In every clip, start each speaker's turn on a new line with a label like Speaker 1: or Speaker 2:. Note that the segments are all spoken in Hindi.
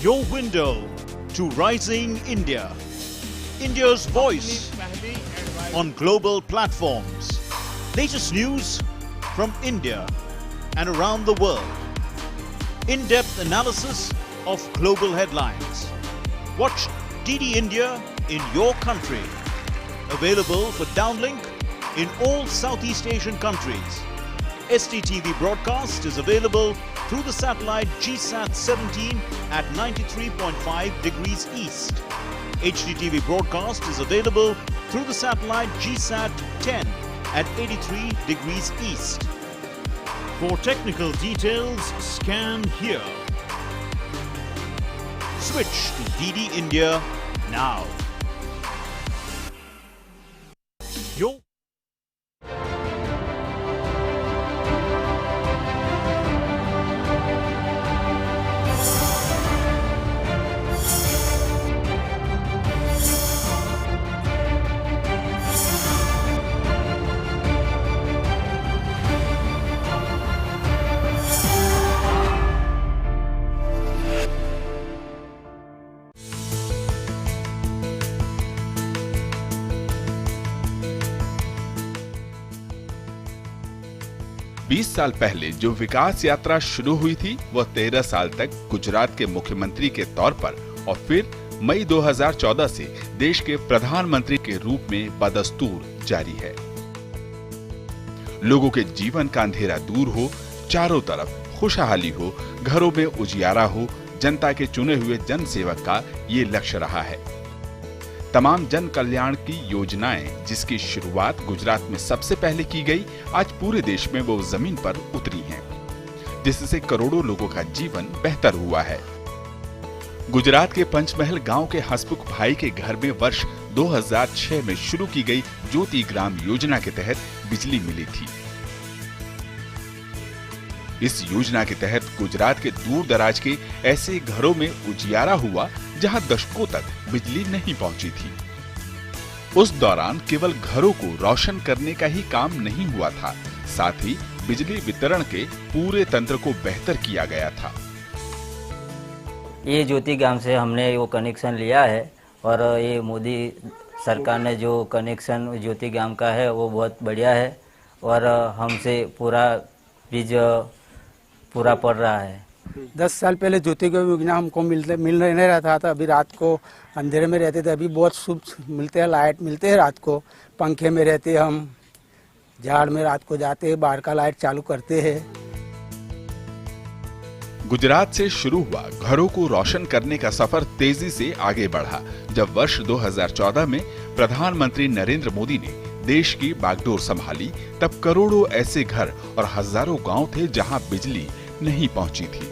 Speaker 1: your window to rising India. India's voice on global platforms. Latest news from India and around the world. In-depth analysis of global headlines. Watch DD India in your country. Available for downlink in all Southeast Asian countries. STTV broadcast is available through the satellite GSAT 17 at 93.5 degrees east. HDTV broadcast is available through the satellite GSAT 10 at 83 degrees east. For technical details, scan here. Switch to DD India now. Your
Speaker 2: बीस साल पहले जो विकास यात्रा शुरू हुई थी वह 13 साल तक गुजरात के मुख्यमंत्री के तौर पर और फिर मई 2014 से देश के प्रधानमंत्री के रूप में बदस्तूर जारी है। लोगों के जीवन का अंधेरा दूर हो, चारों तरफ खुशहाली हो, घरों में उजियारा हो, जनता के चुने हुए जन सेवक का ये लक्ष्य रहा है। तमाम जन कल्याण की योजनाएं जिसकी शुरुआत गुजरात में सबसे पहले की गई, आज पूरे देश में वो जमीन पर उतरी हैं, जिससे करोड़ों लोगों का जीवन बेहतर हुआ है। गुजरात के पंचमहल गांव के हसमुख भाई के घर में वर्ष 2006 में शुरू की गई ज्योति ग्राम योजना के तहत बिजली मिली थी। इस योजना के तहत गुजरात के दूर दराज के ऐसे घरों में उजियारा हुआ जहां दशकों तक बिजली नहीं पहुंची थी। उस दौरान केवल घरों को रोशन करने का ही काम नहीं हुआ था, साथ ही बिजली वितरण के पूरे तंत्र को बेहतर किया गया था।
Speaker 3: ये ज्योति ग्राम से हमने वो कनेक्शन लिया है और ये मोदी सरकार ने जो कनेक्शन ज्योति ग्राम का है वो बहुत बढ़िया है और हमसे पूरा बीज पूरा पड़ रहा है।
Speaker 4: 10 साल पहले ज्योति ग्राम योजना हमको मिल नहीं रहा था। अभी रात को अंधेरे में रहते थे, अभी बहुत शुभ मिलते हैं, लाइट मिलते हैं। रात को पंखे में रहते हम, झाड़ में रात को जाते हैं, बाहर का लाइट चालू करते हैं।
Speaker 2: गुजरात से शुरू हुआ घरों को रोशन करने का सफर तेजी से आगे बढ़ा जब वर्ष 2014 में प्रधानमंत्री नरेंद्र मोदी ने देश की बागडोर संभाली। तब करोड़ों ऐसे घर और हजारों गांव थे जहां बिजली नहीं पहुंची थी।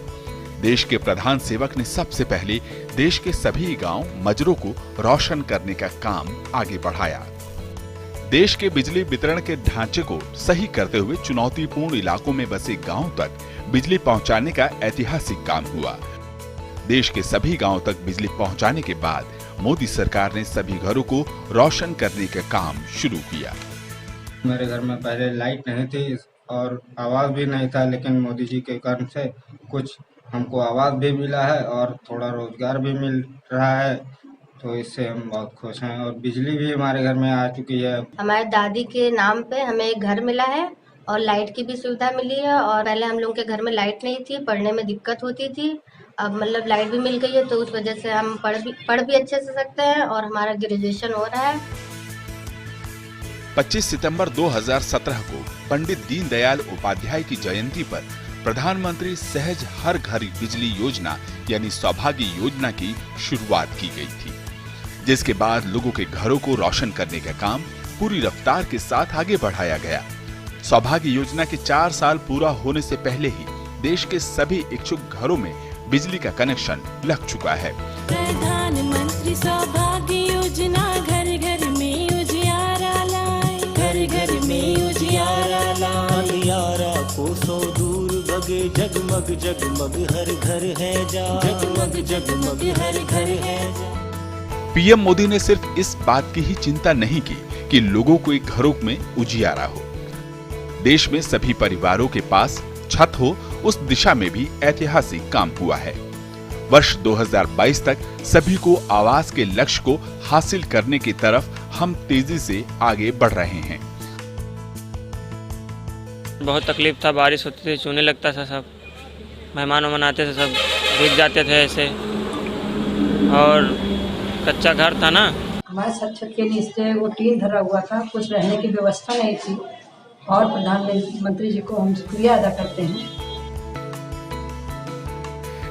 Speaker 2: देश के प्रधान सेवक ने सबसे पहले देश के सभी गांव मजरों को रोशन करने का काम आगे बढ़ाया। देश के बिजली वितरण के ढांचे को सही करते हुए चुनौतीपूर्ण इलाकों में बसे गांवों तक बिजली पहुंचाने का ऐतिहासिक काम हुआ। देश के सभी गांवों तक बिजली पहुंचाने के बाद मोदी सरकार ने सभी घरों को रोशन करने का काम शुरू किया।
Speaker 5: मेरे घर में पहले लाइट नहीं थी और आवाज भी नहीं था, लेकिन मोदी जी के कारण से कुछ हमको आवाज भी मिला है और थोड़ा रोजगार भी मिल रहा है, तो इससे हम बहुत खुश हैं। और बिजली भी हमारे घर में आ चुकी है।
Speaker 6: हमारे दादी के नाम पे हमें एक घर मिला है और लाइट की भी सुविधा मिली है। और पहले हम लोग के घर में लाइट नहीं थी, पढ़ने में दिक्कत होती थी। अब मतलब लाइट भी मिल गई है, तो उस वजह से हम पढ़ भी अच्छे से सकते हैं और हमारा ग्रेजुएशन हो रहा है।
Speaker 2: 25 सितंबर 2017 को पंडित दीनदयाल उपाध्याय की जयंती पर प्रधानमंत्री सहज हर घर बिजली योजना यानी सौभाग्य योजना की शुरुआत की गई थी, जिसके बाद लोगों के घरों को रोशन करने का काम पूरी रफ्तार के साथ आगे बढ़ाया गया। सौभाग्य योजना के 4 साल पूरा होने से पहले ही देश के सभी इच्छुक घरों में बिजली का कनेक्शन लग चुका है।
Speaker 7: प्रधानमंत्री सौभाग्य योजना घर घर में उजियारा लाए, घर घर में उजियारा लाए। अंधियारा कोसों दूर भगे, जगमग जगमग हर घर है जा, जगमग जगमग हर घर है जा।
Speaker 2: पीएम मोदी ने सिर्फ इस बात की ही चिंता नहीं की कि लोगों को एक घरों में उजियारा हो। देश में सभी परिवारों के पास छत हो, उस दिशा में भी ऐतिहासिक काम हुआ है। वर्ष 2022 तक सभी को आवास के लक्ष्य को हासिल करने की तरफ हम तेजी से आगे बढ़ रहे हैं।
Speaker 8: बहुत तकलीफ था, बारिश होती थी, चूने लगता था, सब मेहमान मनाते थे, सब भीग जाते थे ऐसे, और कच्चा घर था ना।
Speaker 9: हमारे छत के नीचे वो टीन धरा हुआ था, कुछ रहने की व्यवस्था नहीं थी, और प्रधानमंत्री जी को हम शुक्रिया अदा करते हैं।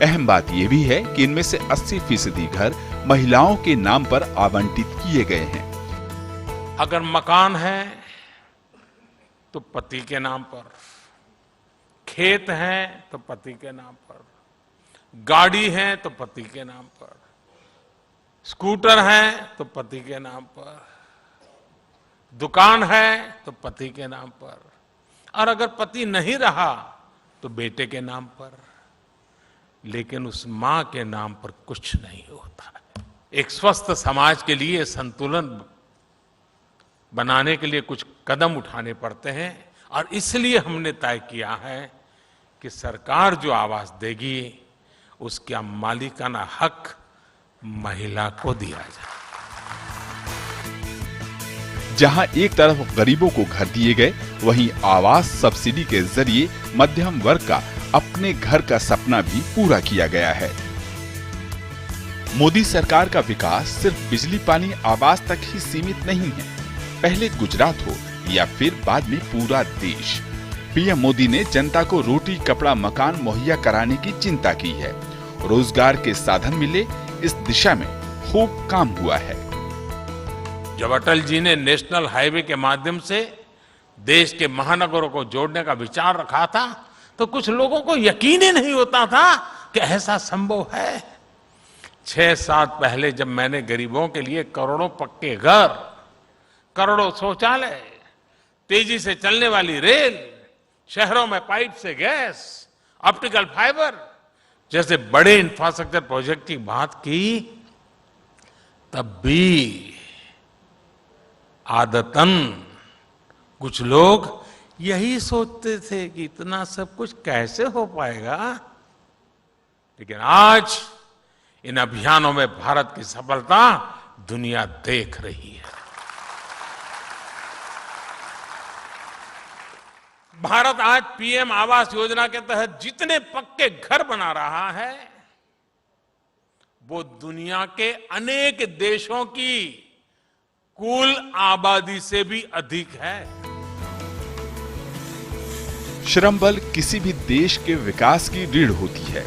Speaker 2: अहम बात यह भी है कि इनमें से 80% घर महिलाओं के नाम पर आवंटित किए गए हैं।
Speaker 10: अगर मकान है तो पति के नाम पर, खेत है तो पति के नाम पर, गाड़ी है तो पति के नाम पर, स्कूटर है तो पति के नाम पर, दुकान है तो पति के नाम पर, और अगर पति नहीं रहा तो बेटे के नाम पर, लेकिन उस मां के नाम पर कुछ नहीं होता। एक स्वस्थ समाज के लिए संतुलन बनाने के लिए कुछ कदम उठाने पड़ते हैं, और इसलिए हमने तय किया है कि सरकार जो आवास देगी उसका मालिकाना हक महिला को दिया जाए।
Speaker 2: जहां एक तरफ गरीबों को घर दिए गए, वहीं आवास सब्सिडी के जरिए मध्यम वर्ग का अपने घर का सपना भी पूरा किया गया है। मोदी सरकार का विकास सिर्फ बिजली पानी आवास तक ही सीमित नहीं है। पहले गुजरात हो या फिर बाद में पूरा देश, पीएम मोदी ने जनता को रोटी कपड़ा मकान मुहैया कराने की चिंता की है। रोजगार के साधन मिले, इस दिशा में खूब काम हुआ है।
Speaker 10: जब अटल जी ने नेशनल हाईवे के माध्यम से देश के महानगरों को जोड़ने का विचार रखा था, तो कुछ लोगों को यकीन ही नहीं होता था कि ऐसा संभव है। 6 साल पहले जब मैंने गरीबों के लिए करोड़ों पक्के घर, करोड़ों शौचालय, तेजी से चलने वाली रेल, शहरों में पाइप से गैस, ऑप्टिकल फाइबर जैसे बड़े इंफ्रास्ट्रक्चर प्रोजेक्ट की बात की, तब भी आदतन कुछ लोग यही सोचते थे कि इतना सब कुछ कैसे हो पाएगा। लेकिन आज इन अभियानों में भारत की सफलता दुनिया देख रही है। भारत आज पीएम आवास योजना के तहत जितने पक्के घर बना रहा है, वो दुनिया के अनेक देशों की कुल आबादी से भी अधिक है।
Speaker 2: श्रम बल किसी भी देश के विकास की रीढ़ होती है।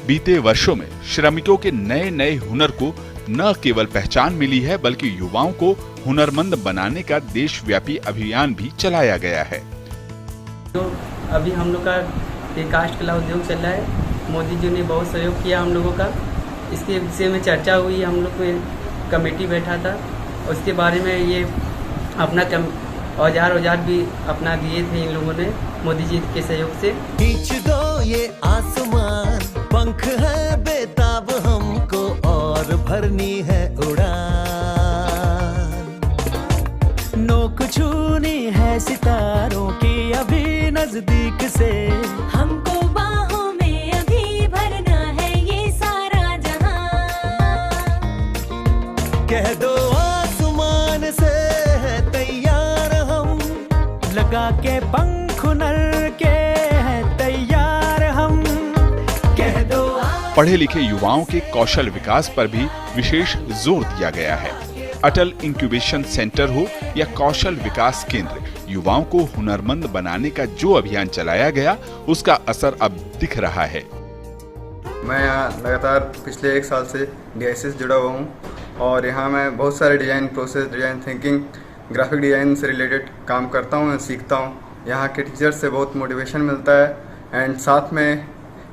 Speaker 2: बीते वर्षों में श्रमिकों के नए नए हुनर को न केवल पहचान मिली है, बल्कि युवाओं को हुनरमंद बनाने का देशव्यापी अभियान भी चलाया गया है।
Speaker 11: तो अभी हम लोग का ये काष्ठ कला उद्योग चल रहा है, मोदी जी ने बहुत सहयोग किया हम लोगों का। इसके विषय में चर्चा हुई, हम लोग को कमेटी बैठा था, उसके बारे में ये अपना औजार भी अपना दिए थे इन लोगों ने मोदी जी के सहयोग से।
Speaker 7: खींच दो ये आसमान, पंख है बेताब हमको और भरनी है उड़ान। नोक छूनी है सितारों की अभी नजदीक से, हमको बाहों में अभी भरना है ये सारा जहां। कह दो आसमान से है तैयार हम, लगा के पंख हुनर के है तैयार हम। कह दो
Speaker 2: पढ़े लिखे युवाओं के कौशल विकास पर भी विशेष जोर दिया गया है। अटल इंक्यूबेशन सेंटर हो या कौशल विकास केंद्र, युवाओं को हुनरमंद बनाने का जो अभियान चलाया गया, उसका असर अब दिख रहा है।
Speaker 12: मैं यहाँ लगातार पिछले 1 साल से DIC से जुड़ा हुआ हूँ, और यहाँ मैं बहुत सारे design process, design thinking, graphic design से रिलेटेड काम करता हूँ, सीखता हूँ। यहाँ के टीचर से बहुत मोटिवेशन मिलता है, एंड साथ में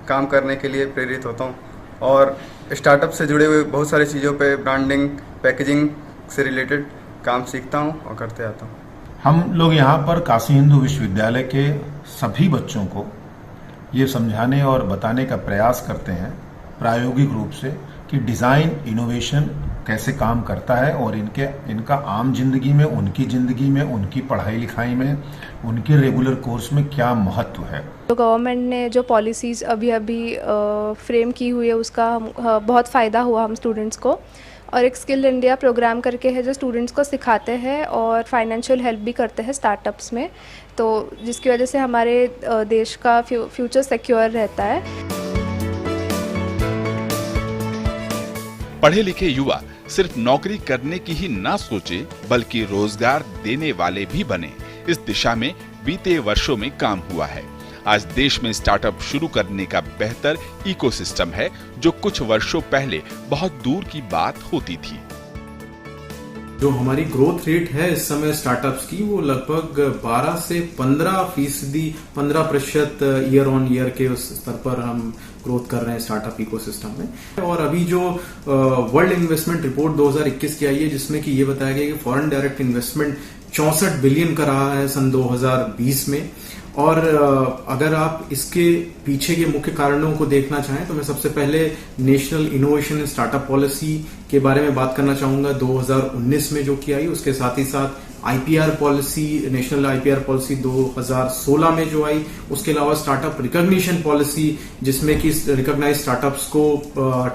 Speaker 12: काम करने के लिए प्रेरित होता हूँ। और स्टार्टअप से जुड़े हुए बहुत सारी चीज़ों पे, ब्रांडिंग, पैकेजिंग से रिलेटेड काम सीखता हूँ और करते आता हूँ।
Speaker 13: हम लोग यहाँ पर काशी हिंदू विश्वविद्यालय के सभी बच्चों को ये समझाने और बताने का प्रयास करते हैं प्रायोगिक रूप से कि डिज़ाइन इनोवेशन कैसे काम करता है, और इनका आम जिंदगी में, उनकी जिंदगी में, उनकी पढ़ाई लिखाई में, उनके रेगुलर कोर्स में क्या महत्व है।
Speaker 14: तो गवर्नमेंट ने जो पॉलिसीज़ अभी फ्रेम की हुई है उसका बहुत फ़ायदा हुआ हम स्टूडेंट्स को। और एक स्किल इंडिया प्रोग्राम करके है जो स्टूडेंट्स को सिखाते हैं और फाइनेंशियल हेल्प भी करते हैं स्टार्टअप्स में, तो जिसकी वजह से हमारे देश का फ्यूचर सिक्योर रहता है।
Speaker 2: पढ़े लिखे युवा सिर्फ नौकरी करने की ही ना सोचे बल्कि रोजगार देने वाले भी बने, इस दिशा में बीते वर्षों में काम हुआ है। आज देश में स्टार्टअप शुरू करने का बेहतर इकोसिस्टम है जो कुछ वर्षों पहले बहुत दूर की बात होती थी।
Speaker 15: जो हमारी ग्रोथ रेट है इस समय स्टार्टअप्स की वो लगभग 12 से 15% ईयर ऑन ईयर के उस स्तर पर हम ग्रोथ कर रहे हैं स्टार्टअप इकोसिस्टम में। और अभी जो वर्ल्ड इन्वेस्टमेंट रिपोर्ट 2021 की आई है जिसमें कि ये बताया गया कि फॉरेन डायरेक्ट इन्वेस्टमेंट 64 बिलियन का रहा है सन 2020 में। और अगर आप इसके पीछे के मुख्य कारणों को देखना चाहें तो मैं सबसे पहले national innovation and startup policy के बारे में बात करना चाहूंगा 2019 में जो की आई, उसके साथ ही साथ IPR policy, national IPR policy 2016 में जो आई, उसके अलावा स्टार्टअप रिकॉग्निशन पॉलिसी जिसमें कि रिकॉग्नाइज स्टार्टअप्स को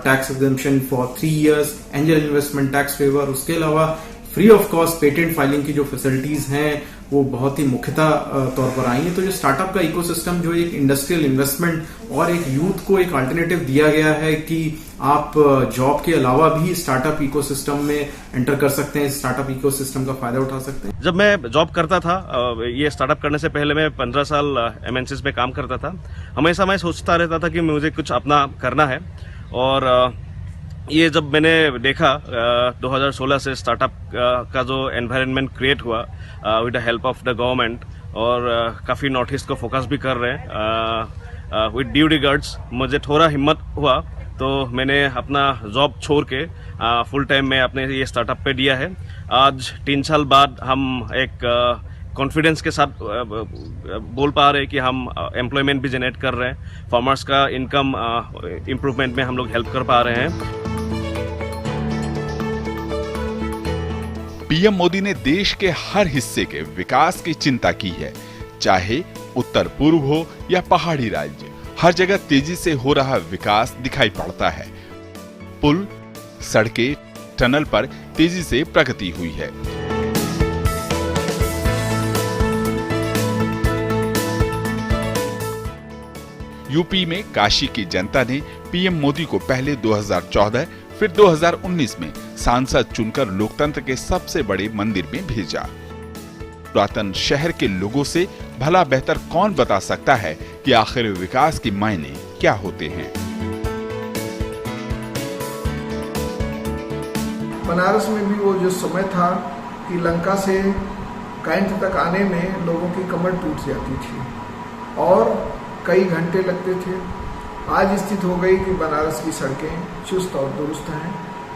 Speaker 15: tax exemption for 3 years, angel investment tax favour, उसके अलावा free of cost patent filing की जो फैसिलिटीज हैं वो बहुत ही मुख्यतः तौर पर आई है। तो जो स्टार्टअप का इकोसिस्टम जो एक इंडस्ट्रियल इन्वेस्टमेंट और एक यूथ को एक अल्टरनेटिव दिया गया है कि आप जॉब के अलावा भी स्टार्टअप इकोसिस्टम में एंटर कर सकते हैं, स्टार्टअप इकोसिस्टम का फायदा उठा सकते हैं।
Speaker 16: जब मैं जॉब करता था, ये स्टार्टअप करने से पहले मैं 15 साल एमएनसीज में काम करता था। हमेशा मैं सोचता रहता था कि मुझे कुछ अपना करना है। और ये जब मैंने देखा 2016 से स्टार्टअप का जो एनवायरनमेंट क्रिएट हुआ with the help of the government, और काफ़ी नॉर्थ ईस्ट को फोकस भी कर रहे हैं विद ड्यू रिगार्ड्स, मुझे थोड़ा हिम्मत हुआ तो मैंने अपना जॉब छोड़ के फुल टाइम में अपने ये स्टार्टअप पे दिया है। आज 3 साल बाद हम एक कॉन्फिडेंस के साथ बोल पा रहे हैं कि हम एम्प्लॉयमेंट भी जनरेट कर रहे हैं, फार्मर्स का इनकम इम्प्रूवमेंट में हम लोग हेल्प कर पा रहे हैं।
Speaker 2: पीएम मोदी ने देश के हर हिस्से के विकास की चिंता की है, चाहे उत्तर पूर्व हो या पहाड़ी राज्य, हर जगह तेजी से हो रहा विकास दिखाई पड़ता है। पुल, सड़कें, टनल पर तेजी से प्रगति हुई है। यूपी में काशी की जनता ने पीएम मोदी को पहले 2014 फिर 2019 में सांसद चुनकर लोकतंत्र के सबसे बड़े मंदिर में भेजा। पुरातन शहर के लोगों से भला बेहतर कौन बता सकता है कि आखिर विकास के मायने क्या होते हैं।
Speaker 17: बनारस में भी वो जो समय था कि लंका से कैंट तक आने में लोगों की कमर टूट जाती थी और कई घंटे लगते थे। आज स्थिति हो गई कि बनारस की सड़कें चुस्त और दुरुस्त हैं।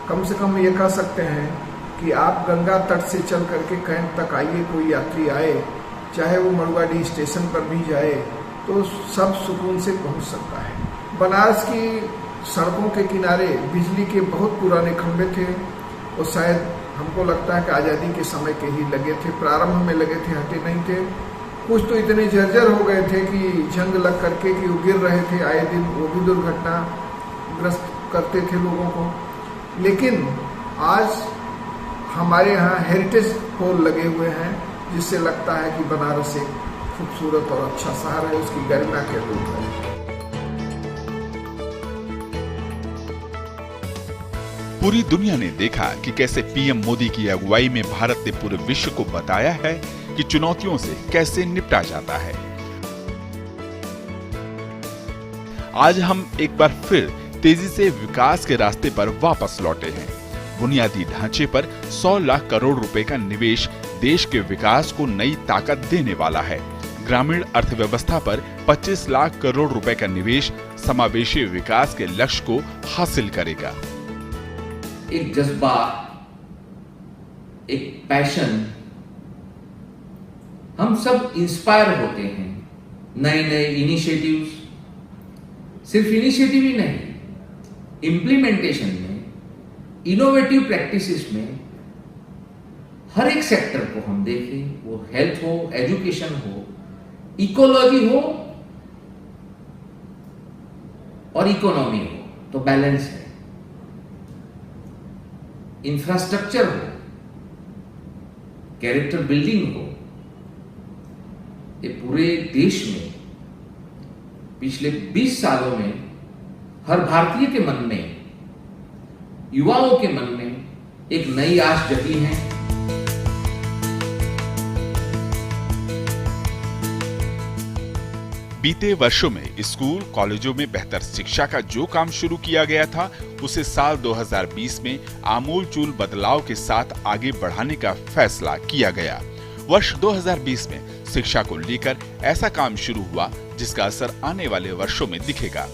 Speaker 17: कम से कम ये कह सकते हैं कि आप गंगा तट से चल करके कैंट तक आइए, कोई यात्री आए, चाहे वो मड़ुआडीह स्टेशन पर भी जाए तो सब सुकून से पहुंच सकता है। बनारस की सड़कों के किनारे बिजली के बहुत पुराने खंभे थे, वो शायद हमको लगता है कि आज़ादी के समय के ही लगे थे, प्रारंभ में लगे थे, हटे नहीं थे। कुछ तो इतने जर्जर हो गए थे कि जंग लग करके कि वो गिर रहे थे आए दिन, वो भी दुर्घटनाग्रस्त करते थे लोगों को। लेकिन आज हमारे यहाँ हेरिटेज पोल लगे हुए हैं जिससे लगता है कि बनारस एक खूबसूरत और अच्छा शहर है, उसकी गरिमा के रूप है।
Speaker 2: पूरी दुनिया ने देखा कि कैसे पीएम मोदी की अगुवाई में भारत ने पूरे विश्व को बताया है कि चुनौतियों से कैसे निपटा जाता है। आज हम एक बार फिर तेजी से विकास के रास्ते पर वापस लौटे हैं। बुनियादी ढांचे पर 100 लाख करोड़ रुपए का निवेश देश के विकास को नई ताकत देने वाला है। ग्रामीण अर्थव्यवस्था पर 25 लाख करोड़ रुपए का निवेश समावेशी विकास के लक्ष्य को हासिल करेगा।
Speaker 18: एक जज्बा, एक पैशन, हम सब इंस्पायर होते हैं। नए नए इनिशिएटिव्स, सिर्फ इनिशिएटिव ही नहीं, इम्प्लीमेंटेशन में, इनोवेटिव प्रैक्टिसेस में हर एक सेक्टर को हम देखें, वो हेल्थ हो, एजुकेशन हो, इकोलॉजी हो और इकोनॉमी हो तो बैलेंस है, इंफ्रास्ट्रक्चर हो, कैरेक्टर बिल्डिंग हो। ये पूरे देश में पिछले 20 सालों में हर भारतीय के मन में, युवाओं के मन में एक नई आश जगी है।
Speaker 2: बीते वर्षों में स्कूल कॉलेजों में बेहतर शिक्षा का जो काम शुरू किया गया था उसे साल 2020 में आमूलचूल बदलाव के साथ आगे बढ़ाने का फैसला किया गया। वर्ष 2020 में शिक्षा को लेकर ऐसा काम शुरू हुआ जिसका असर आने वाले वर्षों में दिखेगा।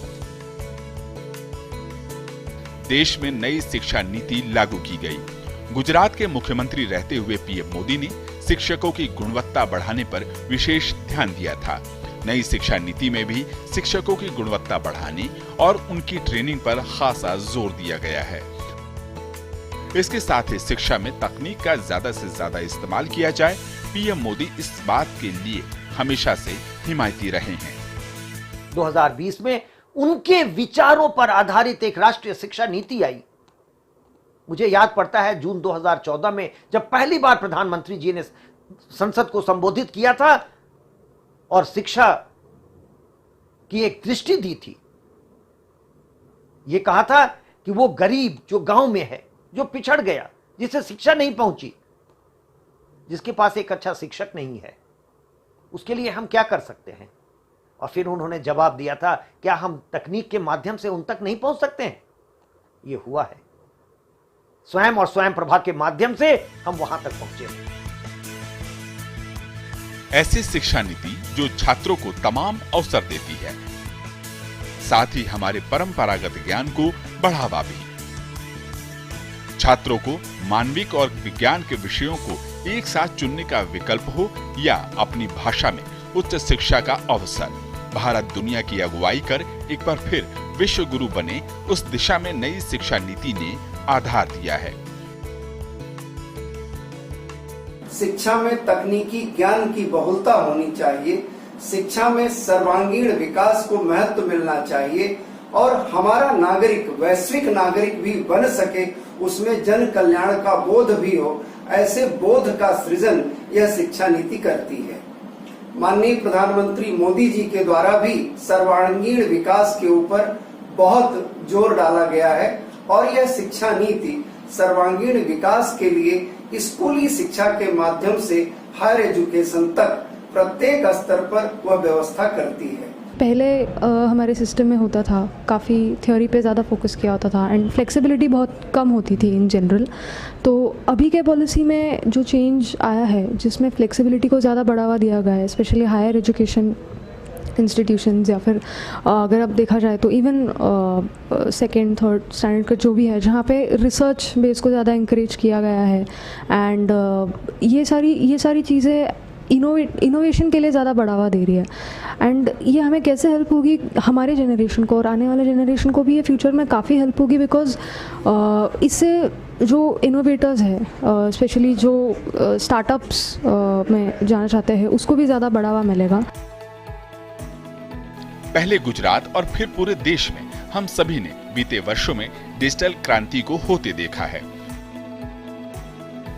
Speaker 2: देश में नई शिक्षा नीति लागू की गई। गुजरात के मुख्यमंत्री रहते हुए पीएम मोदी ने शिक्षकों की गुणवत्ता बढ़ाने पर विशेष ध्यान दिया था। नई शिक्षा नीति में भी शिक्षकों की गुणवत्ता बढ़ाने और उनकी ट्रेनिंग पर खासा जोर दिया गया है। इसके साथ ही शिक्षा में तकनीक का ज्यादा से ज्यादा इस्तेमाल किया जाए। पीएम मोदी इस बात के लिए हमेशा से हिमायती रहे हैं।
Speaker 19: 2020 में उनके विचारों पर आधारित एक राष्ट्रीय शिक्षा नीति आई। मुझे याद पड़ता है जून 2014 में जब पहली बार प्रधानमंत्री जी ने संसद को संबोधित किया था और शिक्षा की एक दृष्टि दी थी। यह कहा था कि वो गरीब जो गांव में है, जो पिछड़ गया, जिसे शिक्षा नहीं पहुंची, जिसके पास एक अच्छा शिक्षक नहीं है, उसके लिए हम क्या कर सकते हैं। और फिर उन्होंने जवाब दिया था, क्या हम तकनीक के माध्यम से उन तक नहीं पहुंच सकते हैं। यह हुआ है, स्वयं और स्वयं प्रभा के माध्यम से हम वहां तक पहुंचे हैं।
Speaker 2: ऐसी शिक्षा नीति जो छात्रों को तमाम अवसर देती है, साथ ही हमारे परंपरागत ज्ञान को बढ़ावा भी। छात्रों को मानविक और विज्ञान के विषयों को एक साथ चुनने का विकल्प हो या अपनी भाषा में उच्च शिक्षा का अवसर। भारत दुनिया की अगुवाई कर एक बार फिर विश्व गुरु बने, उस दिशा में नई शिक्षा नीति ने आधार दिया है।
Speaker 20: शिक्षा में तकनीकी ज्ञान की बहुलता होनी चाहिए, शिक्षा में सर्वांगीण विकास को महत्व मिलना चाहिए और हमारा नागरिक वैश्विक नागरिक भी बन सके, उसमें जन कल्याण का बोध भी हो, ऐसे बोध का सृजन यह शिक्षा नीति करती है। माननीय प्रधानमंत्री मोदी जी के द्वारा भी सर्वांगीण विकास के ऊपर बहुत जोर डाला गया है और यह शिक्षा नीति सर्वांगीण विकास के लिए स्कूली शिक्षा के माध्यम से हायर एजुकेशन तक प्रत्येक स्तर पर वह व्यवस्था करती है।
Speaker 14: पहले हमारे सिस्टम में होता था, काफ़ी थ्योरी पे ज़्यादा फोकस किया होता था एंड फ्लेक्सिबिलिटी बहुत कम होती थी इन जनरल। तो अभी के पॉलिसी में जो चेंज आया है जिसमें फ्लेक्सिबिलिटी को ज़्यादा बढ़ावा दिया गया है, स्पेशली हायर एजुकेशन इंस्टीट्यूशंस या फिर अगर अब देखा जाए तो इवन सेकेंड थर्ड स्टैंडर्ड का जो भी है, जहाँ पे रिसर्च बेस को ज़्यादा इंकरेज किया गया है एंड ये सारी चीज़ें इनोवेशन के लिए ज़्यादा बढ़ावा दे रही है। एंड ये हमें कैसे हेल्प होगी, हमारे जनरेशन को और आने वाले जनरेशन को भी ये फ्यूचर में काफ़ी हेल्प होगी, बिकॉज इससे जो इनोवेटर्स है, स्पेशली जो स्टार्टअप्स में जाना चाहते हैं, उसको भी ज़्यादा बढ़ावा मिलेगा।
Speaker 2: पहले गुजरात और फिर पूरे देश में हम सभी ने बीते वर्षों में डिजिटल क्रांति को होते देखा है।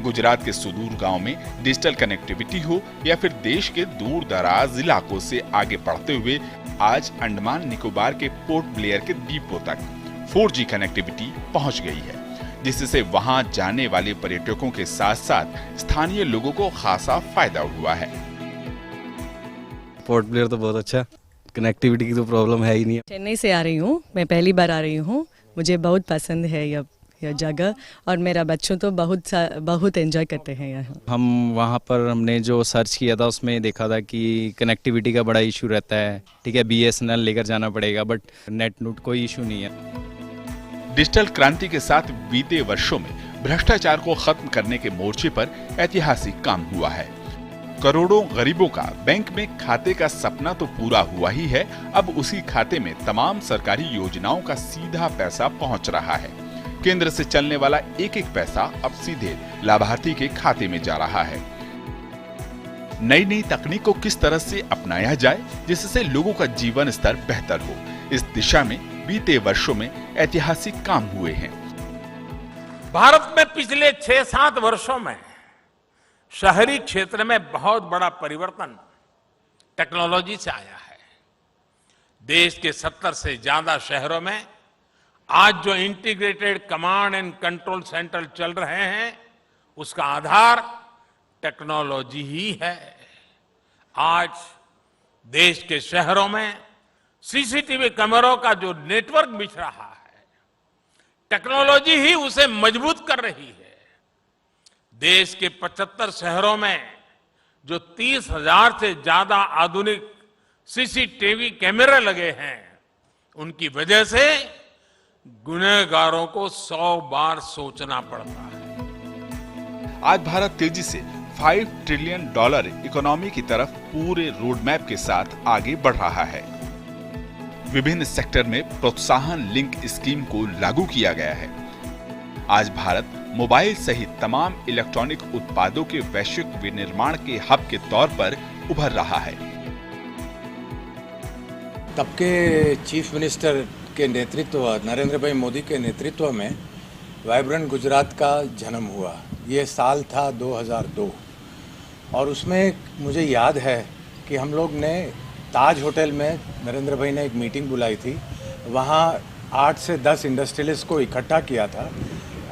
Speaker 2: गुजरात के सुदूर गांव में डिजिटल कनेक्टिविटी हो या फिर देश के दूर दराज इलाकों से आगे बढ़ते हुए आज अंडमान निकोबार के पोर्ट ब्लेयर के द्वीपों तक 4G कनेक्टिविटी पहुंच गई है, जिससे वहां जाने वाले पर्यटकों के साथ साथ स्थानीय लोगों को खासा फायदा हुआ है।
Speaker 21: पोर्ट ब्लेयर तो बहुत अच्छा, कनेक्टिविटी की तो प्रॉब्लम है ही नहीं।
Speaker 22: चेन्नई से आ रही हूँ, मैं पहली बार आ रही हूँ, मुझे बहुत पसंद है यह जगह और मेरा बच्चों तो बहुत एंजॉय करते हैं यहाँ।
Speaker 21: हम वहाँ पर हमने जो सर्च किया था उसमें देखा था कि कनेक्टिविटी का बड़ा इशू रहता है। ठीक है, BSNL लेकर जाना पड़ेगा, बट नेट कोई इशू नहीं है।
Speaker 2: डिजिटल क्रांति के साथ बीते वर्षों में भ्रष्टाचार को खत्म करने के मोर्चे पर ऐतिहासिक काम हुआ है। करोड़ों गरीबों का बैंक में खाते का सपना तो पूरा हुआ ही है, अब उसी खाते में तमाम सरकारी योजनाओं का सीधा पैसा पहुंच रहा है। केंद्र से चलने वाला एक एक पैसा अब सीधे लाभार्थी के खाते में जा रहा है। नई नई तकनीक को किस तरह से अपनाया जाए जिससे लोगों का जीवन स्तर बेहतर हो, इस दिशा में बीते वर्षों में ऐतिहासिक काम हुए हैं।
Speaker 10: भारत में पिछले 6-7 वर्षों में शहरी क्षेत्र में बहुत बड़ा परिवर्तन टेक्नोलॉजी से आया है। देश के 70 से ज्यादा शहरों में आज जो integrated command and control centre चल रहे हैं, उसका आधार टेक्नोलॉजी ही है। आज देश के शहरों में सीसीटीवी कैमरों का जो नेटवर्क बिछ रहा है, टेक्नोलॉजी ही उसे मजबूत कर रही है। देश के 75 शहरों में जो 30,000 से ज्यादा आधुनिक सीसीटीवी कैमरे लगे हैं, उनकी वजह से गुनहगारों को 100 बार सोचना पड़ता है।
Speaker 2: आज भारत तेजी से $5 ट्रिलियन इकोनॉमी की तरफ पूरे रोड मैप के साथ आगे बढ़ रहा है। विभिन्न सेक्टर में प्रोत्साहन लिंक स्कीम को लागू किया गया है। आज भारत मोबाइल सहित तमाम इलेक्ट्रॉनिक उत्पादों के वैश्विक विनिर्माण के हब के तौर पर उभर रहा है।
Speaker 1: तब के चीफ मिनिस्टर के नेतृत्व, नरेंद्र भाई मोदी के नेतृत्व में वाइब्रेंट गुजरात का जन्म हुआ। ये साल था 2002 और उसमें मुझे याद है कि हम लोग ने ताज होटल में नरेंद्र भाई ने एक मीटिंग बुलाई थी। वहाँ 8 से 10 इंडस्ट्रियलिस्ट को इकट्ठा किया था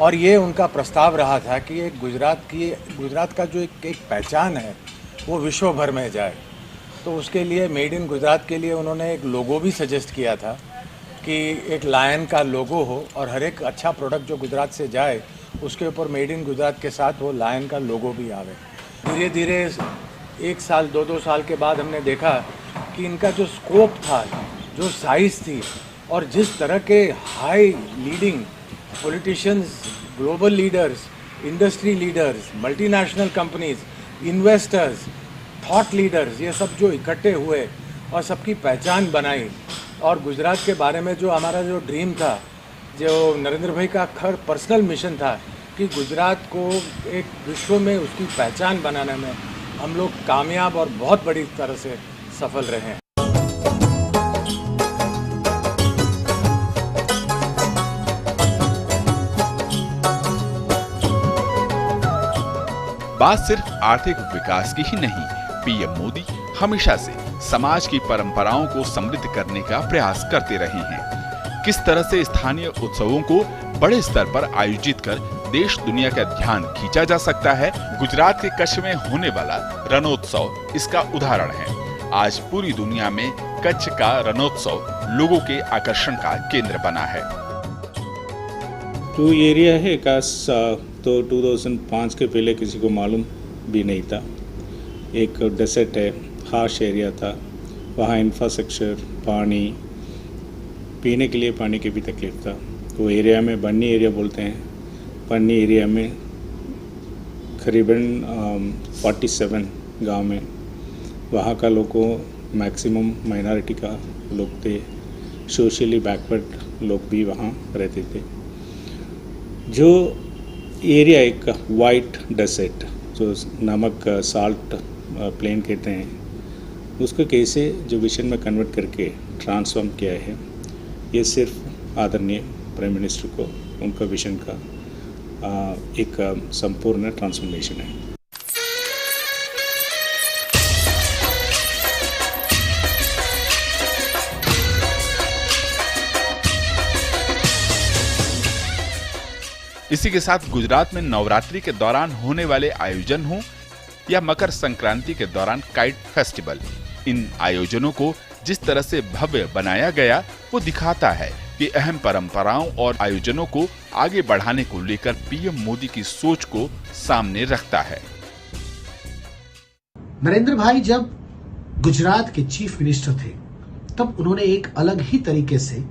Speaker 1: और ये उनका प्रस्ताव रहा था कि एक गुजरात का जो एक पहचान है वो विश्व भर में जाए। तो उसके लिए मेड इन गुजरात के लिए उन्होंने एक लोगो भी सजेस्ट किया था कि एक लायन का लोगो हो और हर एक अच्छा प्रोडक्ट जो गुजरात से जाए उसके ऊपर मेड इन गुजरात के साथ वो लायन का लोगो भी आवे। धीरे धीरे 1 साल 2 साल के बाद हमने देखा कि इनका जो स्कोप था, जो साइज़ थी और जिस तरह के high leading politicians, global leaders, industry leaders, multinational companies, investors, thought leaders, ये सब जो इकट्ठे हुए और सबकी पहचान बनाई और गुजरात के बारे में जो हमारा जो ड्रीम था, जो नरेंद्र भाई का पर्सनल मिशन था कि गुजरात को एक विश्व में उसकी पहचान बनाने में हम लोग कामयाब और बहुत बड़ी तरह से सफल रहे हैं।
Speaker 2: बात सिर्फ आर्थिक विकास की ही नहीं, पीएम मोदी हमेशा से समाज की परंपराओं को समृद्ध करने का प्रयास करते रहे हैं। किस तरह से स्थानीय उत्सवों को बड़े स्तर पर आयोजित कर देश दुनिया का ध्यान खींचा जा सकता है, गुजरात के कच्छ में होने वाला रणोत्सव इसका उदाहरण है। आज पूरी दुनिया में कच्छ का रणोत्सव लोगों के आकर्षण का केंद्र बना है।
Speaker 3: जो एरिया है काश तो 2005 के पहले किसी को मालूम भी नहीं था। एक डेसर्ट है, हार्श एरिया था, वहाँ इंफ्रास्ट्रक्चर, पानी, पीने के लिए पानी की भी तकलीफ था। वो एरिया में बन्नी एरिया बोलते हैं। बन्नी एरिया में करीबन 47 गांव में वहाँ का लोगों मैक्सिमम माइनॉरिटी का लोग थे। सोशली बैकवर्ड लोग भी वहाँ रहते थे। जो एरिया एक वाइट डेसर्ट, जो नमक साल्ट प्लेन कहते हैं, उसको कैसे जो विजन में कन्वर्ट करके ट्रांसफॉर्म किया है, ये सिर्फ आदरणीय प्राइम मिनिस्टर को उनका विजन का एक संपूर्ण ट्रांसफॉर्मेशन है।
Speaker 2: इसी के साथ गुजरात में नवरात्रि के दौरान होने वाले आयोजन हो या मकर संक्रांति के दौरान काइट फेस्टिवल, इन आयोजनों को जिस तरह से भव्य बनाया गया वो दिखाता है कि अहम परंपराओं और आयोजनों को आगे बढ़ाने को लेकर पीएम मोदी की सोच को सामने रखता है।
Speaker 23: नरेंद्र भाई जब गुजरात के चीफ मिनिस्टर थे तब उन्होंने एक अलग ही तरीके से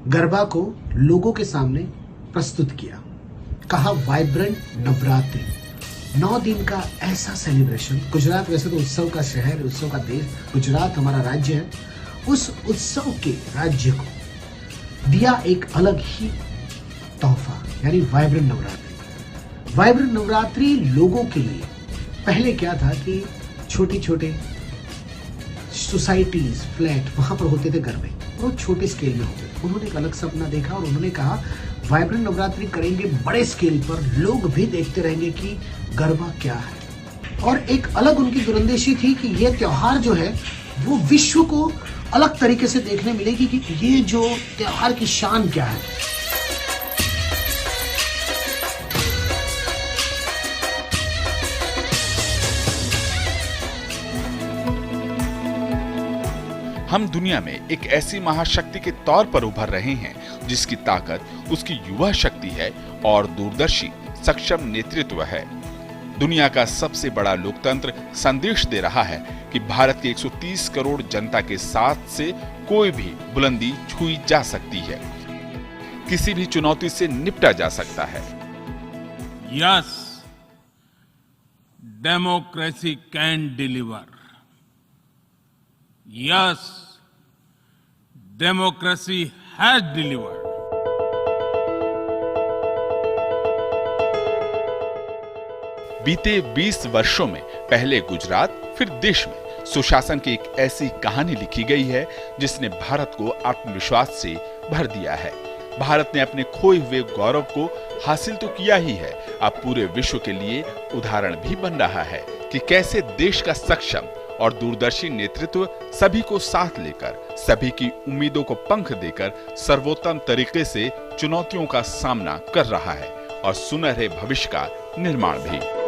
Speaker 23: गरबा को लोगों के सामने प्रस्तुत किया। कहा वाइब्रेंट नवरात्रि, 9 दिन का ऐसा सेलिब्रेशन। गुजरात वैसे तो उत्सव का शहर, उत्सव का देश, गुजरात हमारा राज्य है। उस उत्सव के राज्य को दिया एक अलग ही तोहफा, यानी वाइब्रेंट नवरात्रि। वाइब्रेंट नवरात्रि लोगों के लिए पहले क्या था कि छोटे छोटे सोसाइटीज, फ्लैट, वहां पर होते थे गरबे। बहुत छोटे स्केल में हो गए। उन्होंने एक अलग सपना देखा और उन्होंने कहा वाइब्रेंट नवरात्रि करेंगे बड़े स्केल पर, लोग भी देखते रहेंगे कि गरबा क्या है। और एक अलग उनकी दूरंदेशी थी कि ये त्योहार जो है वो विश्व को अलग तरीके से देखने मिलेगी कि ये जो त्योहार की शान क्या है।
Speaker 2: हम दुनिया में एक ऐसी महाशक्ति के तौर पर उभर रहे हैं जिसकी ताकत उसकी युवा शक्ति है और दूरदर्शी सक्षम नेतृत्व है। दुनिया का सबसे बड़ा लोकतंत्र संदेश दे रहा है कि भारत के 130 करोड़ जनता के साथ से कोई भी बुलंदी छुई जा सकती है, किसी भी चुनौती से निपटा जा सकता है।
Speaker 10: Yes, democracy can deliver. Yes, democracy has delivered.
Speaker 2: बीते 20 वर्षों में पहले गुजरात फिर देश में सुशासन की एक ऐसी कहानी लिखी गई है जिसने भारत को आत्मविश्वास से भर दिया है। भारत ने अपने खोए हुए गौरव को हासिल तो किया ही है, अब पूरे विश्व के लिए उदाहरण भी बन रहा है कि कैसे देश का सक्षम और दूरदर्शी नेतृत्व सभी को साथ लेकर, सभी की उम्मीदों को पंख देकर सर्वोत्तम तरीके से चुनौतियों का सामना कर रहा है और सुनहरे भविष्य का निर्माण भी।